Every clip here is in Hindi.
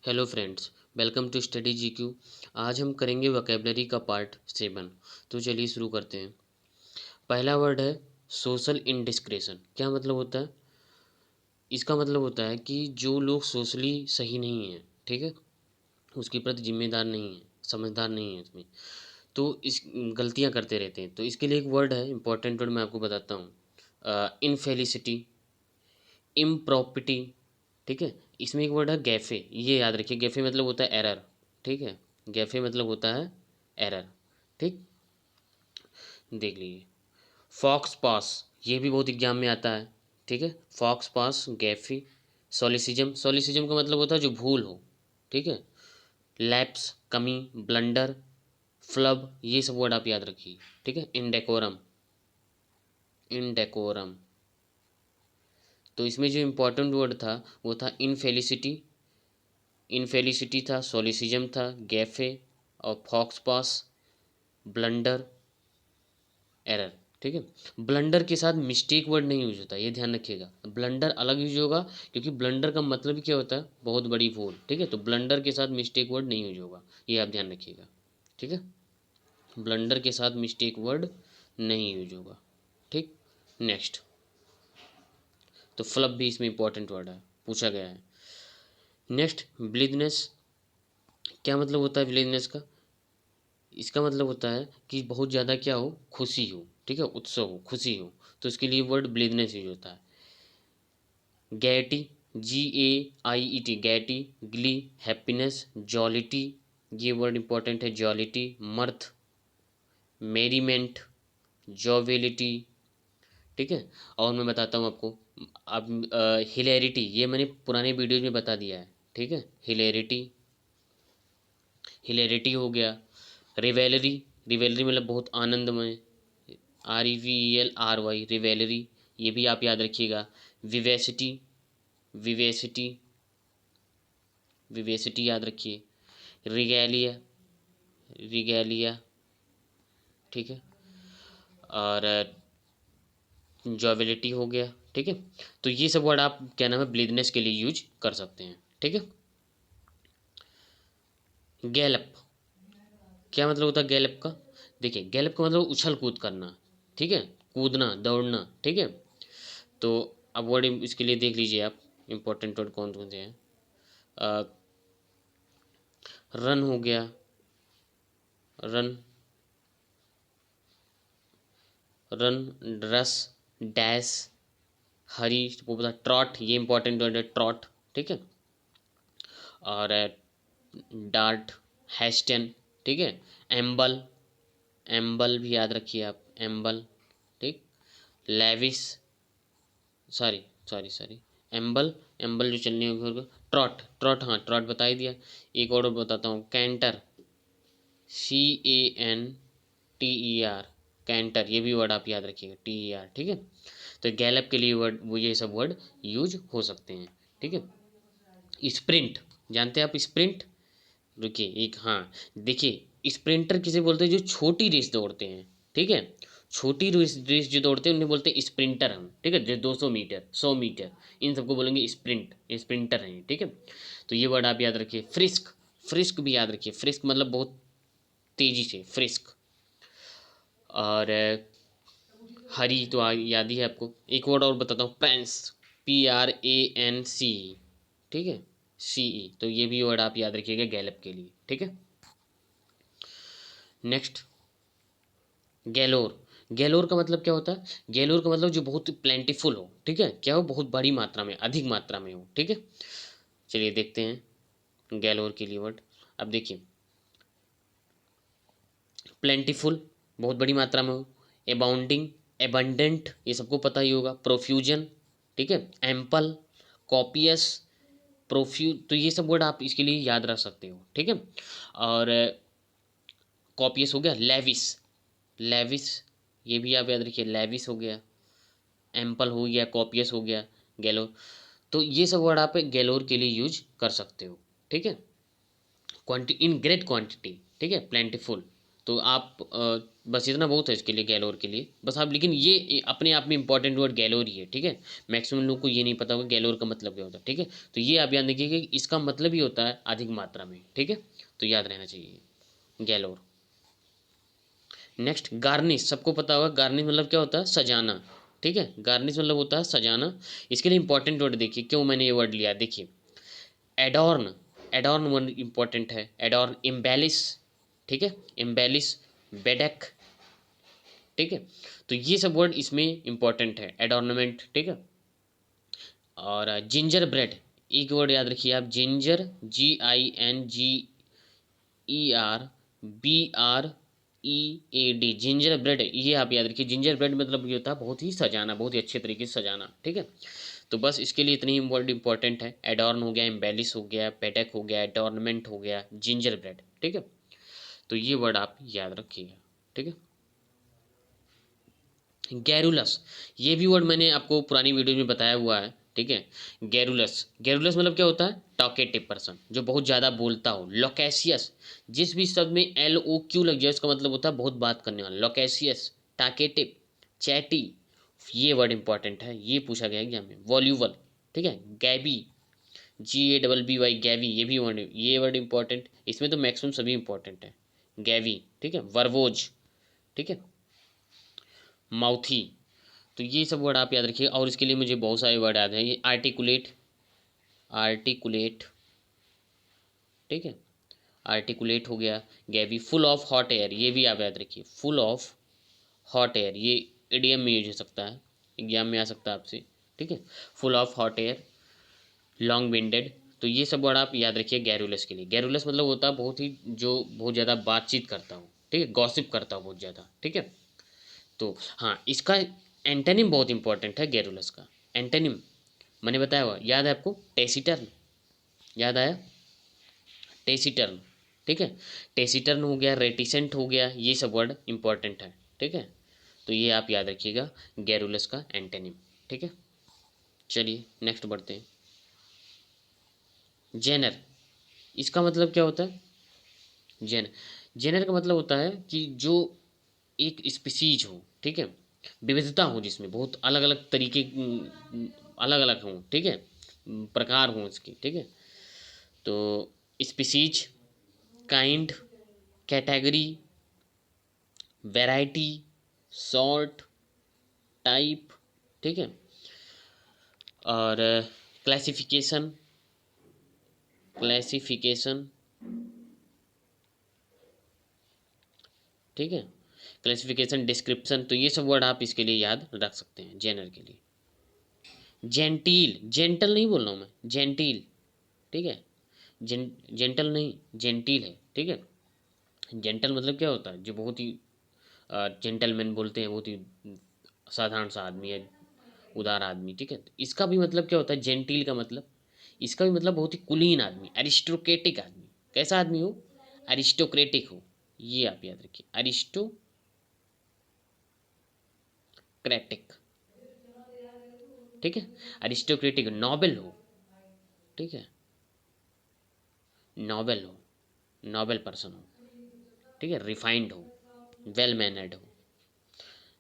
Hello friends, welcome to study GQ. आज हम करेंगे वोकेबलरी का पार्ट 7। तो चलिए शुरू करते हैं। पहला वर्ड है सोशल इंडिस्क्रेशन। क्या मतलब होता है? इसका मतलब होता है कि जो लोग सोशली सही नहीं हैं, ठीक है, उसके प्रति जिम्मेदार नहीं है, समझदार नहीं है इसमें, तो इस गलतियां करते रहते हैं। तो इसके लिए एक वर्ड है, इंपॉर्टेंट वर्ड मैं आपको बताता हूँ। इनफेलिसिटी, इम्प्रॉपिटी, ठीक है। इसमें एक वर्ड है गैफे, ये याद रखिए। गैफे मतलब होता है एरर, ठीक है। गैफे मतलब होता है एरर, ठीक। देख लीजिए, फॉक्स पास, ये भी बहुत एग्जाम में आता है, ठीक है। फॉक्स पास, गैफे। सॉलिसिज्म, सॉलिसिज्म का मतलब होता है जो भूल हो, ठीक है। लैप्स, कमी, ब्लंडर, फ्लब, ये सब वर्ड आप याद रखिए, ठीक है। इनडेकोरम, इनडेकोरम। तो इसमें जो इम्पोर्टेंट वर्ड था वो था इनफेलिसिटी, इनफेलिसिटी था, सोलिसिज्म था, गैफे और फॉक्स पास, ब्लंडर, एरर, ठीक है। ब्लंडर के साथ मिस्टेक वर्ड नहीं यूज होता, ये ध्यान रखिएगा। ब्लंडर अलग यूज होगा, क्योंकि ब्लंडर का मतलब ही क्या होता है? बहुत बड़ी भूल, ठीक है। तो ब्लंडर के साथ मिस्टेक वर्ड नहीं यूज होगा, ये आप ध्यान रखिएगा, ठीक है। ब्लंडर के साथ मिस्टेक वर्ड नहीं यूज होगा, ठीक। नेक्स्ट, तो फ्लब भी इसमें इंपॉर्टेंट वर्ड है, पूछा गया है। नेक्स्ट, ब्लिदनेस। क्या मतलब होता है ब्लिदनेस का? इसका मतलब होता है कि बहुत ज़्यादा क्या हो, खुशी हो, ठीक है, उत्सव हो, खुशी हो, तो इसके लिए वर्ड ब्लिदनेस यूज होता है। गैटी, GAIET, गैटी, ग्ली, हैप्पीनेस, जॉलिटी, ये वर्ड इंपॉर्टेंट है, जॉलिटी, मर्थ, मेरीमेंट, जॉविलिटी, ठीक है। और मैं बताता हूँ आपको, अब हिलेरिटी, ये मैंने पुराने वीडियोज में बता दिया है, ठीक है। हिलेरिटी, हिलेरिटी हो गया। रिवेलरी, रिवेलरी मतलब बहुत आनंदमय, REVELRY, रिवेलरी, ये भी आप याद रखिएगा। विवेसिटी, विवेसिटी, विवेसिटी याद रखिए। रिगैलिया, रिगैलिया, ठीक है। और जॉबिलिटी हो गया, ठीक है। तो ये सब वर्ड आप क्या नाम है, ब्लीदनेस के लिए यूज कर सकते हैं, ठीक है। गैलप, क्या मतलब होता है गैलप का? देखिए, गैलप का मतलब उछल कूद करना, ठीक है, कूदना, दौड़ना, ठीक है। तो अब वर्ड इसके लिए देख लीजिए आप, इंपॉर्टेंट वर्ड कौन कौन से हैं। रन हो गया, रन, रन, रस, डैश, हरी, वो पता, ट्रॉट, ये इंपॉर्टेंट वर्ड है, ट्रॉट, ठीक है। और डार्ट, हैस्टन, ठीक है। एम्बल, एम्बल भी याद रखिए आप, एम्बल, ठीक। लेविस, सॉरी सॉरी सॉरी, एम्बल, एम्बल जो चलनी होगी, ट्रॉट, ट्रॉट, हाँ ट्रॉट बता ही दिया। एक और बताता हूँ, कैंटर, CANTER, कैंटर, ये भी वर्ड आप याद रखिएगा, TER, ठीक है। तो गैलप के लिए वर्ड, वो ये सब वर्ड यूज हो सकते हैं, ठीक है। स्प्रिंट, जानते हैं आप स्प्रिंट? रुकिए एक, हाँ, देखिए, स्प्रिंटर किसे बोलते हैं? जो छोटी रेस दौड़ते हैं, ठीक है। छोटी रेस रेस जो दौड़ते हैं उन्हें बोलते हैं स्प्रिंटर हम, ठीक है। जो 200 मीटर, 100 मीटर, इन सबको बोलेंगे स्प्रिंट, स्प्रिंटर हैं, ठीक है। तो ये वर्ड आप याद रखिए। फ्रिस्क, फ्रिस्क भी याद रखिए, फ्रिस्क मतलब बहुत तेजी से, फ्रिस्क। और हरी तो याद ही है आपको। एक वर्ड और बताता हूँ, पैंस, PRANC, ठीक है, CE, तो ये भी वर्ड आप याद रखिएगा गैलप के लिए, ठीक है। नेक्स्ट, गैलोर, गैलोर का मतलब क्या होता है? गैलोर का मतलब जो बहुत प्लेंटीफुल हो, ठीक है, क्या हो, बहुत बड़ी मात्रा में, अधिक मात्रा में हो, ठीक है। चलिए देखते हैं गैलोर के लिए वर्ड। अब देखिए, प्लेंटीफुल, बहुत बड़ी मात्रा में हो। एबाउंडिंग, एबंडेंट, ये सबको पता ही होगा। प्रोफ्यूजन, ठीक है। एम्पल, कॉपियस, तो ये सब वर्ड आप इसके लिए याद रख सकते हो, ठीक है। और कॉपियस हो गया। लेविस, लेविस, ये भी आप याद रखिए, लेविस हो गया। एम्पल हो गया, कॉपियस हो गया, गैलोर। तो ये सब वर्ड आप गैलोर के लिए यूज कर सकते हो, ठीक है। क्वांटी, इन ग्रेट क्वांटिटी, ठीक है, प्लेंटीफुल, तो आप बस इतना बहुत है इसके लिए, गैलोर के लिए बस आप, लेकिन ये अपने आप में इंपॉर्टेंट वर्ड गैलोर ही है, ठीक है। मैक्सिमम लोग को ये नहीं पता होगा गैलोर का मतलब क्या होता है, ठीक है। तो ये आप याद रखिए कि इसका मतलब ही होता है अधिक मात्रा में, ठीक है, तो याद रहना चाहिए गैलोर। नेक्स्ट गार्निश, सबको पता होगा गार्निश मतलब क्या होता है, सजाना, ठीक है। गार्निश मतलब होता है सजाना। इसके लिए इंपॉर्टेंट वर्ड देखिए, क्यों मैंने ये वर्ड लिया, देखिए एडॉर्न, एडॉर्न वर्ड इंपॉर्टेंट है, एडॉर्न, एम्बेलिश, ठीक है, एम्बेलिश, बेडेक, ठीक है। तो ये सब वर्ड इसमें इंपॉर्टेंट है, एडॉर्नमेंट, ठीक है। और जिंजर ब्रेड, एक वर्ड याद रखिए आप, जिंजर, GINGERBREAD, जिंजर ब्रेड, ये आप याद रखिए। जिंजर ब्रेड मतलब ये होता है बहुत ही सजाना, बहुत ही अच्छे तरीके से सजाना, ठीक है। तो बस इसके लिए इतनी वर्ड इंपॉर्टेंट है, एडॉर्न हो गया, एम्बेलिश हो गया, पेडक हो गया, एडॉर्नमेंट हो गया, जिंजर ब्रेड, ठीक है। तो ये वर्ड आप याद रखिएगा, ठीक है। गैरुलस, ये भी वर्ड मैंने आपको पुरानी वीडियो में बताया हुआ है, ठीक है। गैरुलस, गैरुलस मतलब क्या होता है, टॉकेटिव पर्सन, जो बहुत ज़्यादा बोलता हो। लोकेशियस, जिस भी शब्द में LOQ लग जाए उसका मतलब होता है बहुत बात करने वाला। लोकेशियस, टाकेटिव, चैटी, ये वर्ड इंपॉर्टेंट है, ये पूछा गया एग्जाम में। वॉल्यूबल, ठीक है। गैबी, GABBY, गैवी, ये वर्ड इंपॉर्टेंट, इसमें तो मैक्सिमम सभी इंपॉर्टेंट है। गैवी, ठीक है। वर्वोज, ठीक है। माउथी, तो ये सब वर्ड आप याद रखिए। और इसके लिए मुझे बहुत सारे वर्ड याद हैं, ये आर्टिकुलेट, आर्टिकुलेट, ठीक है, आर्टिकुलेट हो गया। गैवी, फुल ऑफ हॉट एयर, ये भी आप याद रखिए, फुल ऑफ हॉट एयर, ये इडियम में यूज हो सकता है, एग्जाम में आ सकता है आपसे, ठीक है। Full of hot air, long winded, तो ये सब वर्ड आप याद रखिए गैरुलस के लिए। गैरुलस मतलब होता है बहुत ही, जो बहुत ज़्यादा बातचीत करता हो, ठीक है, गॉसिप करता हो बहुत ज़्यादा, ठीक है। तो हाँ, इसका एंटोनिम बहुत इंपॉर्टेंट है गैरुलस का। एंटोनिम मैंने बताया हुआ, याद है आपको, टेसिटर्न, याद आया, टेसिटर्न, ठीक है। टेसिटर्न हो गया, रेटिसेंट हो गया, ये सब वर्ड इंपॉर्टेंट है, ठीक है। तो ये आप याद रखिएगा गैरुलस का एंटोनिम, ठीक है। चलिए नेक्स्ट बढ़ते हैं। जेनर, इसका मतलब क्या होता है, जेनर, जेनर का मतलब होता है कि जो एक स्पीसीज हो, ठीक है, विविधता हो जिसमें बहुत अलग अलग तरीके, अलग अलग हों, ठीक है, प्रकार हों इसके, ठीक है। तो species, kind, category, variety, sort, type, ठीक है। और क्लासिफिकेशन, क्लासिफिकेशन, ठीक है, क्लासिफिकेशन, डिस्क्रिप्शन, तो ये सब वर्ड आप इसके लिए याद रख सकते हैं जेनर के लिए। जेंटील, जेंटल नहीं बोल रहा हूँ मैं, जेंटील, ठीक है, जेंटल नहीं, जेंटील है, ठीक है। जेंटल मतलब क्या होता है, जो बहुत ही जेंटलमैन बोलते हैं, बहुत ही साधारण सा आदमी है, उदार आदमी, ठीक है। तो इसका भी मतलब क्या होता है, जेंटील का मतलब, इसका भी मतलब बहुत ही कुलीन आदमी, एरिस्टोक्रेटिक आदमी। कैसा आदमी हो, एरिस्टोक्रेटिक हो, ये आप याद रखिए, एरिस्टोक्रेटिक, ठीक है। एरिस्टोक्रेटिक, नोबल हो, ठीक है, नोबल हो, नोबल पर्सन हो, ठीक है, रिफाइंड हो, वेल मैनर्ड हो।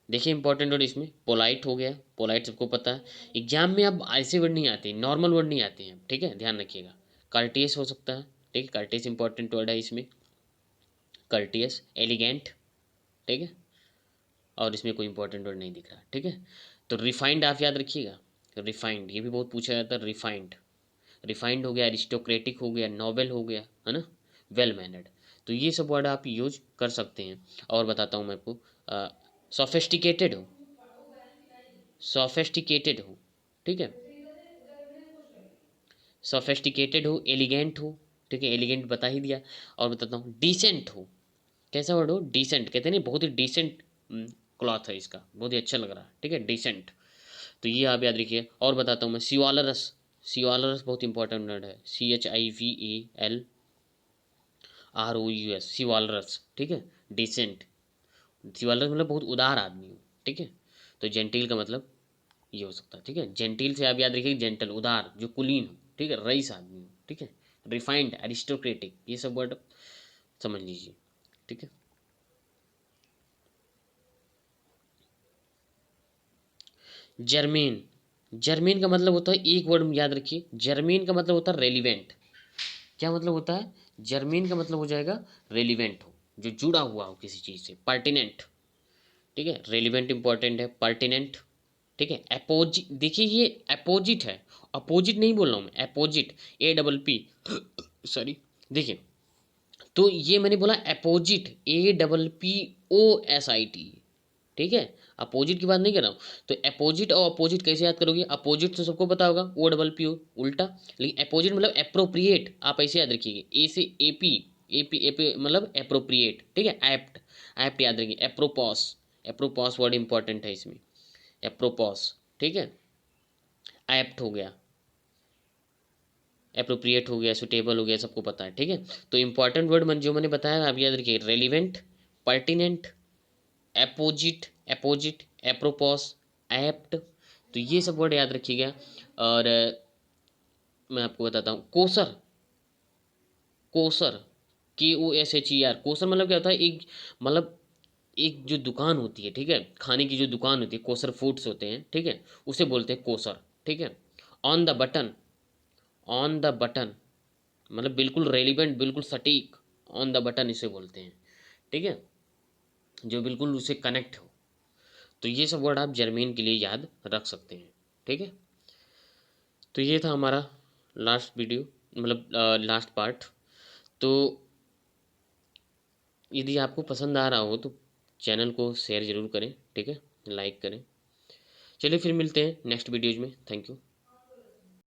देखिए इंपॉर्टेंट वर्ड इसमें पोलाइट हो गया, पोलाइट सबको पता है। एग्जाम में अब ऐसे वर्ड नहीं आते, नॉर्मल वर्ड नहीं आते हैं, ठीक है, ध्यान रखिएगा। कर्टियस हो सकता है, ठीक है, कर्टियस इंपॉर्टेंट वर्ड है इसमें, कर्टियस, एलिगेंट, ठीक है। और इसमें कोई इंपॉर्टेंट वर्ड नहीं दिख रहा, ठीक है। तो रिफाइंड आप याद रखिएगा, रिफाइंड, ये भी बहुत पूछा जाता है, रिफाइंड, रिफाइंड हो गया, एरिस्टोक्रेटिक हो गया, नोबल हो गया, है ना, वेल मैनर्ड। तो ये सब वर्ड आप यूज कर सकते हैं। और बताता हूँ मैं आपको, सोफेस्टिकेटेड हो, सोफेस्टिकेटेड हो, ठीक है, सोफेस्टिकेटेड हो, एलिगेंट हो, ठीक है, एलिगेंट बता ही दिया। और बताता हूँ डिसेंट हो, कैसा वर्ड हो, डिसेंट, कहते हैं नहीं बहुत ही डिसेंट क्लॉथ है इसका, बहुत ही अच्छा लग रहा है, ठीक है, डिसेंट। तो ये आप याद रखिए। और बताता हूँ मैं, सिवालरस, सिवालरस बहुत इंपॉर्टेंट वर्ड है, CHIVALROUS, सिवालरस, ठीक है, डिसेंट, शिवालरस मतलब बहुत उदार आदमी हो, ठीक है। तो जेंटिल का मतलब ये हो सकता है, ठीक है। जेंटिल से आप याद रखिए जेंटल, उदार, जो कुलीन हो, ठीक है, रईस आदमी हो, ठीक है। रिफाइंड, एरिस्टोक्रेटिक, ये सब वर्ड समझ लीजिए, ठीक है। जर्मेन, जर्मेन का मतलब होता है, एक वर्ड याद रखिए, जर्मेन का मतलब होता है रेलिवेंट। क्या मतलब होता है? जर्मेन का मतलब हो जाएगा रेलिवेंट हो, जो जुड़ा हुआ हो किसी चीज़ से। पर्टिनेंट, ठीक है, रेलिवेंट इंपॉर्टेंट है, पर्टिनेंट, ठीक है। अपोजिट, देखिए ये अपोजिट है, अपोजिट नहीं बोल रहा हूँ मैं, अपोजिट, A PP, सॉरी, देखिए, तो ये मैंने बोला अपोजिट, APPOSIT, ठीक है, अपोजिट की बात नहीं कर रहा हूँ। तो अपोजिट और अपोजिट कैसे याद करोगे? अपोजिट तो सबको पता होगा, OPPO, उल्टा। लेकिन अपोजिट मतलब अप्रोप्रिएट, आप ऐसे याद रखिएगा, ए से AP, AP मतलब अप्रोप्रिएट, ठीक है, एप्ट, एप्ट याद रखिए, एप्रोपॉस, एप्रोपॉस वर्ड इंपॉर्टेंट है इसमें, एप्रोपॉस, ठीक है, एप्ट हो गया, अप्रोप्रिएट हो गया, सुटेबल हो गया, सबको पता है, ठीक है। तो इंपॉर्टेंट वर्ड मन जो मैंने बताया आप याद रखिए, रेलिवेंट, पर्टिनेंट, एपोजिट, एपोजिट, एप्रोपॉस, एप्ट, तो ये सब वर्ड याद रखिएगा। और मैं आपको बताता हूँ, कोसर, कोसर, KOSHER, कोसर मतलब क्या होता है? एक, मतलब एक जो दुकान होती है, ठीक है, खाने की जो दुकान होती है, कोसर फूड्स होते हैं, ठीक है, उसे बोलते हैं कोसर, ठीक है। On the button, on the button मतलब बिल्कुल रेलिवेंट, बिल्कुल सटीक, ऑन द बटन इसे बोलते हैं, ठीक है, जो बिल्कुल उसे कनेक्ट हो। तो ये सब वर्ड आप जर्मेन के लिए याद रख सकते हैं, ठीक है। तो ये था हमारा लास्ट वीडियो, मतलब लास्ट पार्ट। तो यदि आपको पसंद आ रहा हो तो चैनल को शेयर ज़रूर करें, ठीक है, लाइक करें। चलिए फिर मिलते हैं नेक्स्ट वीडियोज में, थैंक यू।